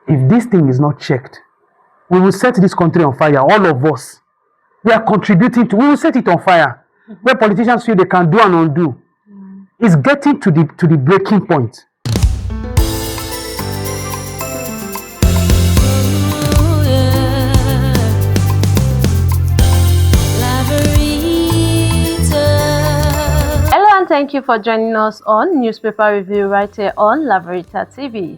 If this thing is not checked, we will set this country on fire. All of us. We are contributing to, we will set it on fire. Where politicians feel they can do and undo. It's getting to the breaking point. Hello and thank you for joining us on Newspaper Review right here on Laverita TV.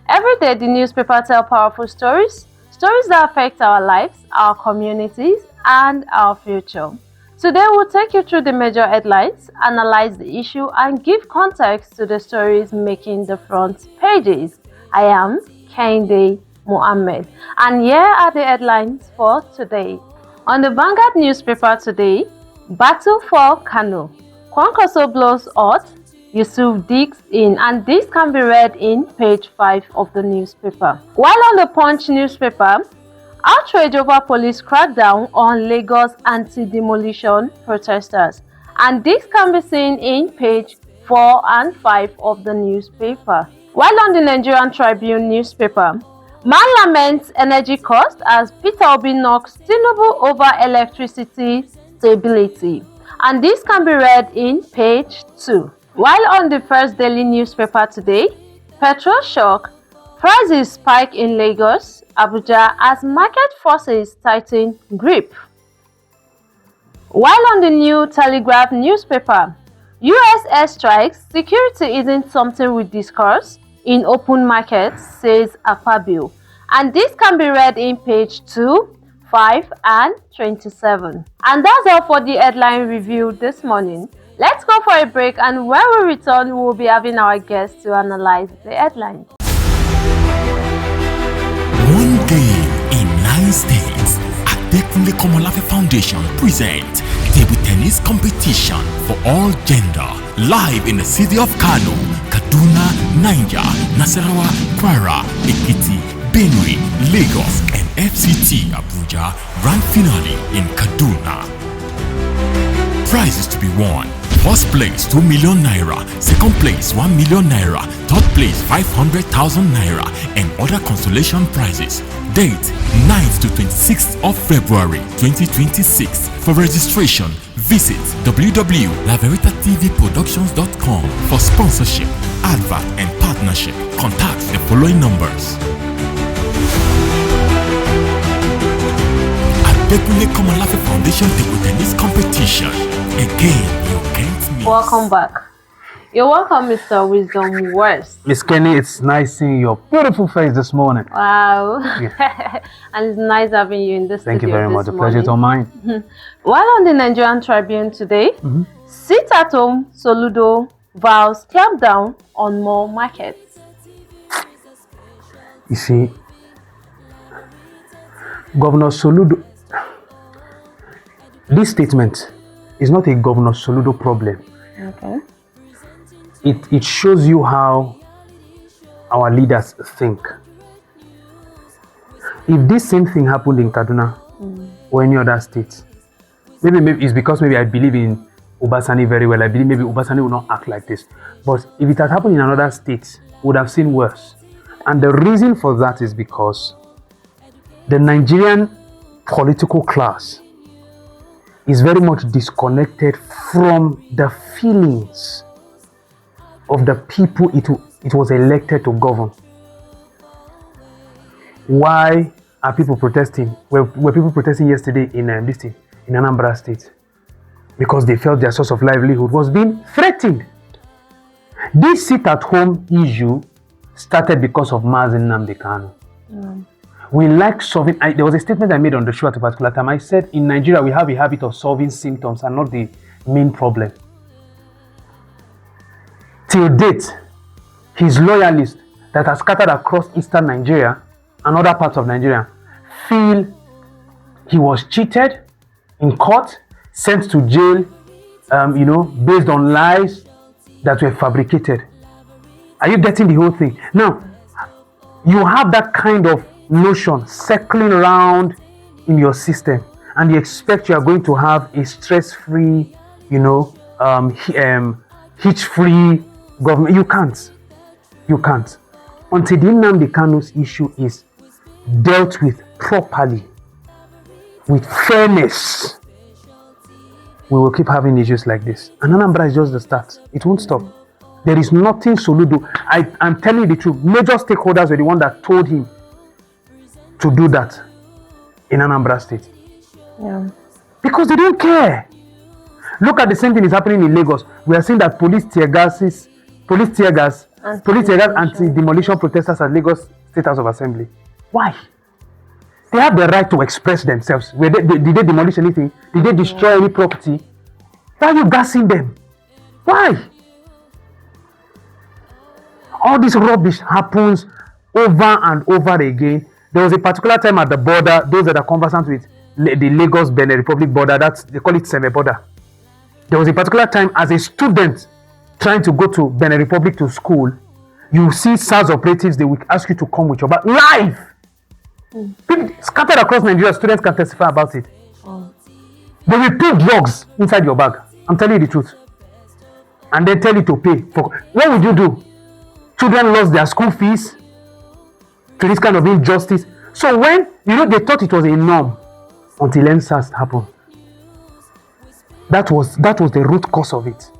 Every day the newspaper tell powerful stories that affect our lives, our communities, and our future. Today we'll take you through the major headlines, analyze the issue, and give context to the stories making the front pages. I am Kende Mohammed, and here are the headlines for today. On the Vanguard newspaper today, battle for Kano. Kwankwaso blows out, Yusuf digs in, and this can be read in page 5 of the newspaper. While on the Punch newspaper, outrage over police crackdown on Lagos anti-demolition protesters, and this can be seen in page 4 and 5 of the newspaper. While on the Nigerian Tribune newspaper, man laments energy cost as Peter Obi knocks Tinubu over electricity stability, and this can be read in page 2. While on the First Daily newspaper today, petrol shock, prices spike in Lagos, Abuja as market forces tighten grip. While on the New Telegraph newspaper, US airstrikes, security isn't something we discuss in open markets, says Akpabio, and this can be read in page 2, 5, and 27. And that's all for the headline review this morning. Let's go for a break, and when we return, we will be having our guests to analyze the headlines. One game in 9 states. Adekunle Komolafe Foundation presents table tennis competition for all gender, live in the city of Kano, Kaduna, Niger, Nasarawa, Kwara, Ekiti, Benue, Lagos, and FCT Abuja. Grand finale in Kaduna. Prizes to be won. First place 2 million naira, second place 1 million naira, third place 500,000 naira, and other consolation prizes. Date 9th to 26th of February 2026. For registration, visit www.laveritatv.productions.com. For sponsorship, advert, and partnership, contact the following numbers. Adekunle Komolafe Foundation Table Tennis Competition. Again, you can't miss. Welcome back. You're welcome, Mr. Wisdom West. Miss Kenny, it's nice seeing your beautiful face this morning. Wow. Yeah. And it's nice having you in this Thank you studio very much. this The pleasure is all mine. While on the Nigerian Tribune today, sit at home, Soludo vows clamp down on more markets. You see, Governor Soludo, this statement is not a Governor Soludo problem. Okay. It shows you how our leaders think. If this same thing happened in Kaduna or any other state, maybe it's because maybe I believe in Obasani very well. I believe maybe Obasani will not act like this. But if it had happened in another state, we would have seen worse. And the reason for that is because the Nigerian political class is very much disconnected from the feelings of the people it was elected to govern. Why are people protesting? Were people protesting yesterday in Anambra State? Because they felt their source of livelihood was being threatened. This sit-at-home issue started because of Mazi Nnamdi Kanu. We like solving. There was a statement I made on the show at a particular time. I said in Nigeria we have a habit of solving symptoms and not the main problem. Till date, his loyalists that are scattered across eastern Nigeria and other parts of Nigeria feel he was cheated in court, sent to jail, based on lies that were fabricated. Are you getting the whole thing? Now, you have that kind of notion circling around in your system, and you expect you are going to have a stress-free, hitch-free government. You can't. until the Nnamdi Kanu's issue is dealt with properly, with fairness, we will keep having issues like this. And Anambra is just the start. It won't stop. There is nothing Soludo. I'm telling you the truth. Major stakeholders were the one that told him to do that in Anambra State. Yeah. Because they don't care. Look at the same thing is happening in Lagos. We are seeing that police tear gas, anti-demolition protesters at Lagos State House of Assembly. Why? They have the right to express themselves. Did they demolish anything? Did they destroy any property? Why are you gassing them? Why? All this rubbish happens over and over again. There was a particular time at the border, those that are conversant with the Lagos Benue Republic border, they call it Seme border. There was a particular time as a student trying to go to Benin Republic to school, you see SARS operatives, they will ask you to come with your bag live. People scattered across Nigeria, students can testify about it. They will put drugs inside your bag. I'm telling you the truth. And then tell you to pay. What would you do? Children lost their school fees to this kind of injustice. So when, they thought it was a norm until NSAS happened. That was the root cause of it.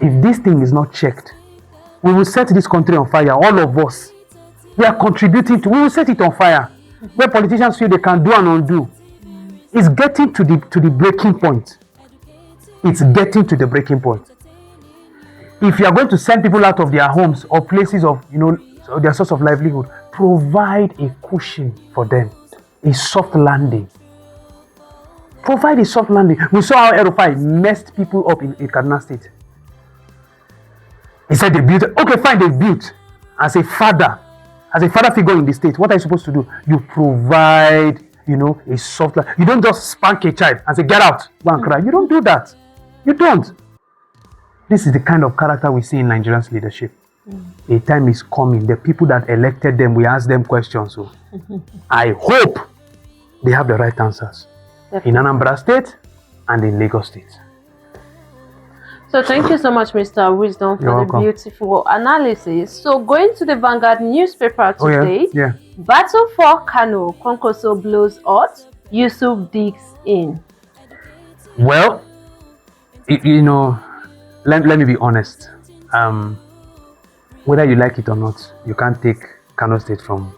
If this thing is not checked, we will set this country on fire. All of us. We are contributing we will set it on fire. Where politicians feel they can do and undo. It's getting to the breaking point. It's getting to the breaking point. If you are going to send people out of their homes or places of, their source of livelihood, provide a cushion for them. A soft landing. Provide a soft landing. We saw how Erufai messed people up in Kaduna State. He said they built. Okay, fine, they built. As a father figure in the state, what are you supposed to do? You provide, a soft landing. You don't just spank a child and say, get out, go and cry. You don't do that. You don't. This is the kind of character we see in Nigerians leadership. A time is coming. The people that elected them, we ask them questions. So I hope they have the right answers. In Anambra State and in Lagos State. So thank you so much, Mr. Wisdom, for the beautiful analysis. So going to the Vanguard newspaper today, Battle for Kano, Konkoso blows out, Yusuf digs in. Well, let me be honest. Whether you like it or not, you can't take Kano State from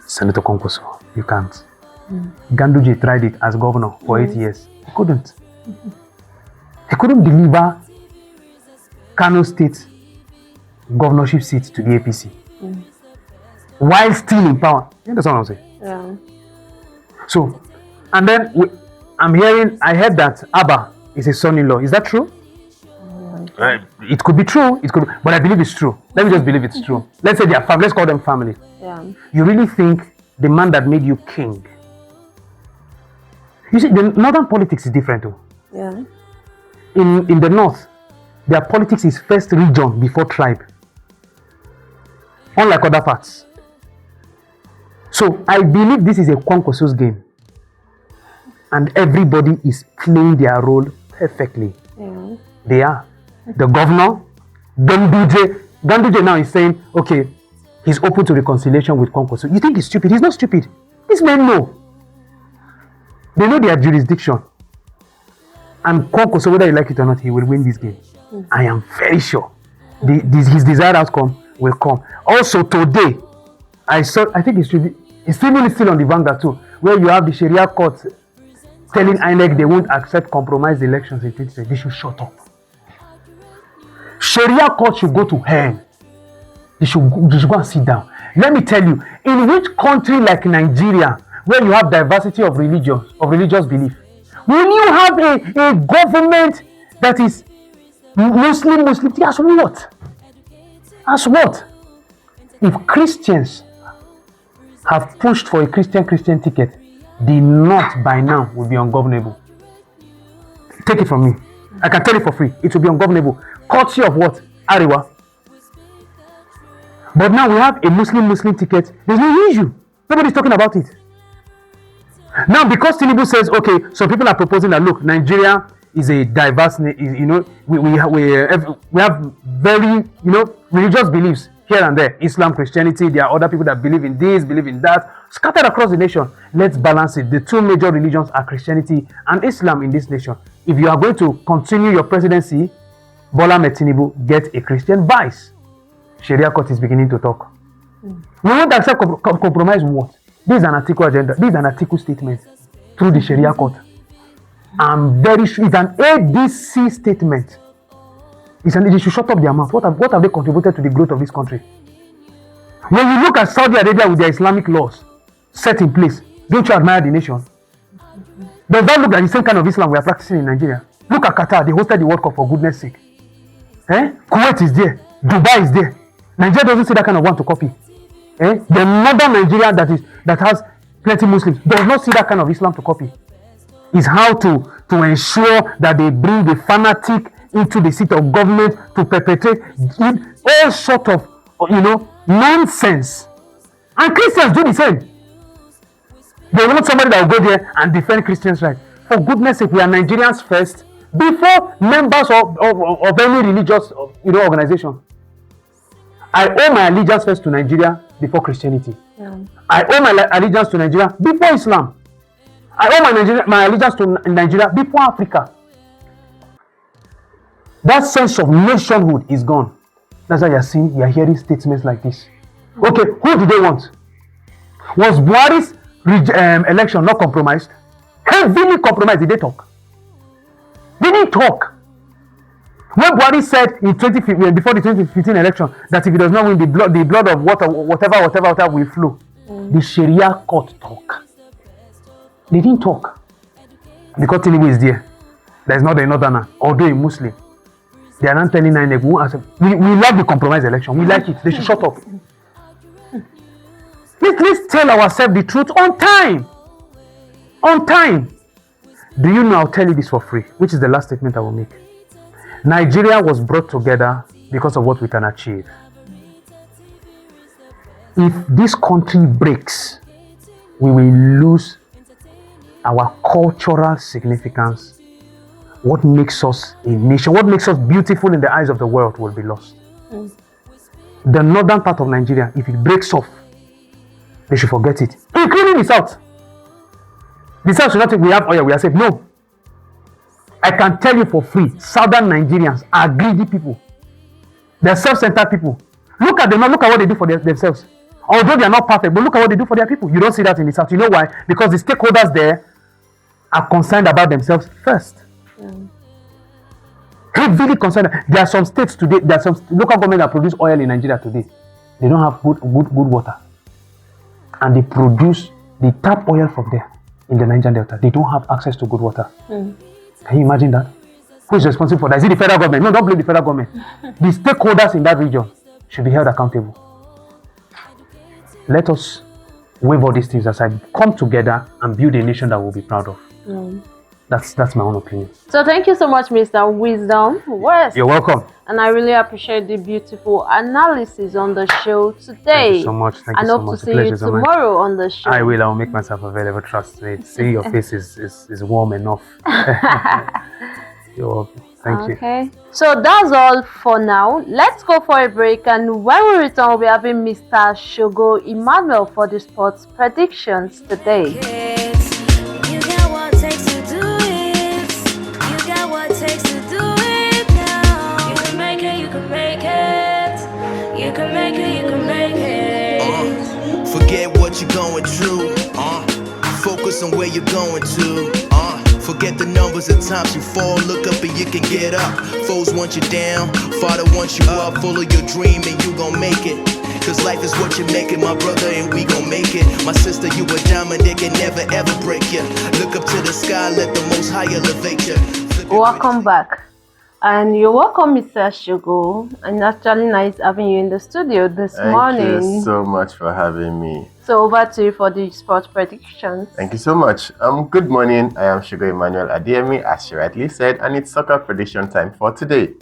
Senator Konkoso. You can't. Ganduje tried it as governor for 8 years. He couldn't. He couldn't deliver Kano State governorship seat to the APC while still in power. You understand what I'm saying? Yeah. So, and then I heard that Abba is a son-in-law. Is that true? It could be true. It could, but I believe it's true. Let me just believe it's true. Let's say they are family. Let's call them family. Yeah. You really think the man that made you king? You see, the northern politics is different too. Yeah. In the north, their politics is first region before tribe. Unlike other parts. So I believe this is a Konkoso's game. And everybody is playing their role perfectly. Yeah. They are. The governor, Ganduje now is saying, okay, he's open to reconciliation with Konkoso. You think he's stupid? He's not stupid. These men know. They know their jurisdiction. And Konkoso, whether you like it or not, he will win this game. I am very sure. His desired outcome will come. Also today, I think it's still on the Vanguard too, where you have the Sharia court telling INEC they won't accept compromised elections in 2020. They should shut up. Sharia court should go to hell. They should go and sit down. Let me tell you, in which country like Nigeria, where you have diversity of religious belief, will you have a government that is Muslim? As what? As what? If Christians have pushed for a Christian ticket, the North by now will be ungovernable. Take it from me. I can tell you for free. It will be ungovernable. Courtesy of what? Ariwa. But now we have a Muslim ticket. There's no issue. Nobody's talking about it. Now, because Tinubu says, okay, so people are proposing that, look, Nigeria is a diverse, we have very, religious beliefs. here and there. Islam, Christianity, there are other people that believe in this, believe in that, scattered across the nation. Let's balance it. The two major religions are Christianity and Islam in this nation. If you are going to continue your presidency, Bola Ahmed Tinubu, get a Christian vice. Sharia court is beginning to talk. We won't accept compromise what? This is an article agenda. This is an article statement through the Sharia court. I'm very sure it's an ADC statement. They should shut up their mouth. What have they contributed to the growth of this country? When you look at Saudi Arabia with their Islamic laws set in place, don't you admire the nation? Does that look like the same kind of Islam we are practicing in Nigeria? Look at Qatar. They hosted the World Cup for goodness sake. Kuwait is there. Dubai is there. Nigeria doesn't see that kind of one to copy. The modern Nigeria that has plenty Muslims does not see that kind of Islam to copy. It's how to ensure that they bring the fanatic into the seat of government to perpetrate all sort of nonsense. And Christians do the same. They want somebody that will go there and defend Christians' rights. For goodness sake, we are Nigerians first before members of any religious organization. I owe my allegiance first to Nigeria before Christianity. Yeah. I owe my allegiance to Nigeria before Islam. I owe my allegiance to Nigeria before Africa. That sense of nationhood is gone. That's why you're hearing statements like this. Okay, who do they want? Was Buhari's election not compromised? Heavily compromised. Did they talk? They didn't talk. When Buhari said in 2015, before the 2015 election, that if he does not win, the blood of whatever will flow. The Sharia court talk. They didn't talk. Because Tinubu is there. There is not a northerner, although a Muslim. They are not telling INEC, we love the compromise election. We like it. They should shut up. Let's tell ourselves the truth on time. On time. Do you know, I'll tell you this for free, which is the last statement I will make. Nigeria was brought together because of what we can achieve. If this country breaks, we will lose our cultural significance. What makes us a nation, what makes us beautiful in the eyes of the world will be lost. The northern part of Nigeria, if it breaks off, they should forget it, including the south. The south should not think we have oil, we are safe. No. I can tell you for free, southern Nigerians are greedy people. They're self-centered people. Look at them, look at what they do for themselves. Although they are not perfect, but look at what they do for their people. You don't see that in the south. You know why? Because the stakeholders there are concerned about themselves first. Heavily concerned. There are some states today, there are some local governments that produce oil in Nigeria today. They don't have good water. And they produce, they tap oil from there in the Niger Delta. They don't have access to good water. Can you imagine that? Who is responsible for that? Is it the federal government? No, don't blame the federal government. The stakeholders in that region should be held accountable. Let us wave all these things aside, come together and build a nation that we'll be proud of. That's my own opinion. So thank you so much, Mr. Wisdom West. You're welcome. And I really appreciate the beautiful analysis on the show today. Thank you so much. Thank you so much. I hope to see you tomorrow on the show. I will. I will make myself available. Trust me. Seeing your face is warm enough. You're welcome. Thank you. Okay. So that's all for now. Let's go for a break, and when we return, we'll be having Mr. Shogo Emmanuel for the sports predictions today. Forget what you're going through. Focus on where you're going to. Forget the numbers of times you fall. Look up and you can get up. Foes want you down. Father wants you up. Full of your dream and you gon' make it. Cause life is what you make it, my brother, and we gon' make it. My sister, you a diamond, they can never ever break you. Look up to the sky, let the most high elevate you. Welcome back. And you're welcome, Mr. Shogo. And actually nice having you in the studio this morning. Thank you so much for having me. So over to you for the sports predictions. Thank you so much. Good morning. I am Shogo Emmanuel Adeyemi, as she rightly said, and it's soccer prediction time for today.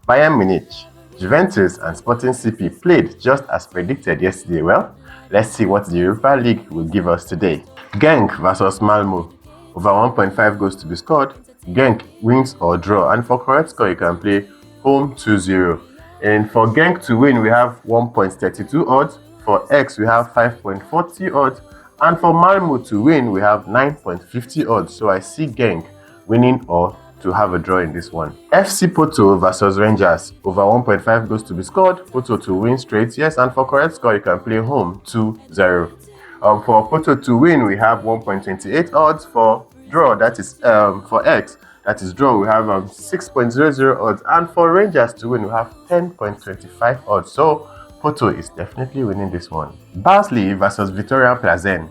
Bayern Munich, Juventus and Sporting CP played just as predicted yesterday. Well, let's see what the Europa League will give us today. Genk versus Malmo. Over 1.5 goals to be scored. Genk wins or draw, and for correct score you can play home 2-0. And for Genk to win, we have 1.32 odds. For X, we have 5.40 odds. And for Malmo to win, we have 9.50 odds. So I see Genk winning or to have a draw in this one. FC Porto versus Rangers. Over 1.5 goals to be scored. Porto to win straight, yes. And for correct score, you can play home 2-0. For Porto to win, we have 1.28 odds. For draw, that is for X, that is draw, we have 6.00 odds. And for Rangers to win, we have 10.25 odds. So Porto is definitely winning this one. Barnsley versus Victoria Plazen.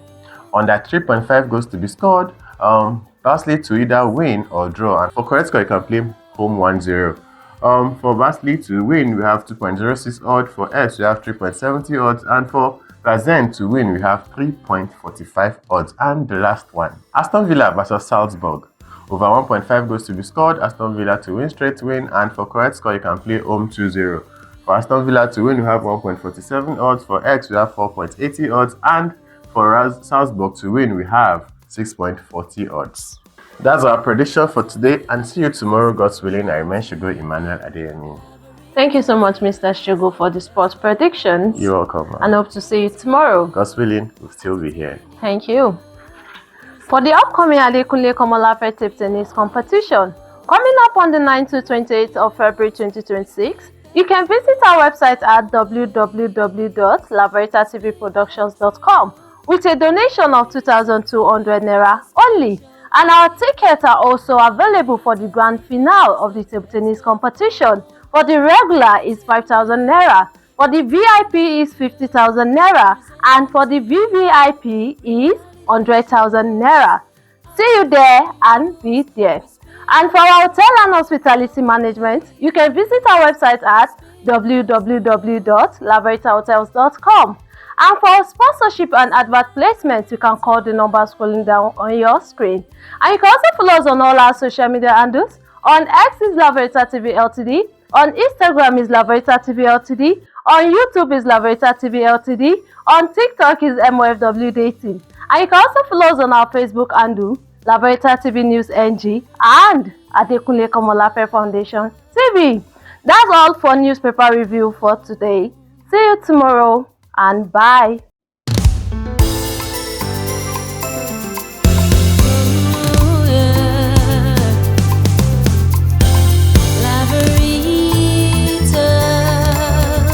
Under 3.5 goals to be scored. Barnsley to either win or draw. And for correct score, you can play home 1-0. For Barnsley to win, we have 2.06 odds. For S, we have 3.70 odds. And for Plazen to win, we have 3.45 odds. And the last one, Aston Villa versus Salzburg. Over 1.5 goals to be scored. Aston Villa to win, straight win. And for correct score, you can play home 2-0. For Aston Villa to win, we have 1.47 odds. For X, we have 4.80 odds. And for Salzburg to win, we have 6.40 odds. That's our prediction for today, and see you tomorrow, God's willing. I remain Shugo Emmanuel Adeyemi. Thank you so much, Mr. Shugo, for the sports predictions. You're welcome, man. And hope to see you tomorrow. God's willing, we'll still be here. Thank you. For the upcoming Adekunle komolafe table tennis competition, coming up on the 9th to 28th of February 2026, you can visit our website at www.laveritatvproductions.com with a donation of 2,200 naira only. And our tickets are also available for the grand finale of the table tennis competition. For the regular is 5,000 naira, for the VIP is 50,000 naira, and for the VVIP is 100,000 naira. See you there and be there. And for our hotel and hospitality management, you can visit our website at www.laveritahotels.com. And for sponsorship and advert placement, you can call the number scrolling down on your screen. And you can also follow us on all our social media handles. On X is Laverita TV Ltd. On Instagram is Laverita TV Ltd. On YouTube is Laverita TV Ltd. On TikTok is MOFW Dating. And you can also follow us on our Facebook handle, Laverita TV News NG and Adekunle Komolafe Foundation TV. That's all for newspaper review for today. See you tomorrow and bye.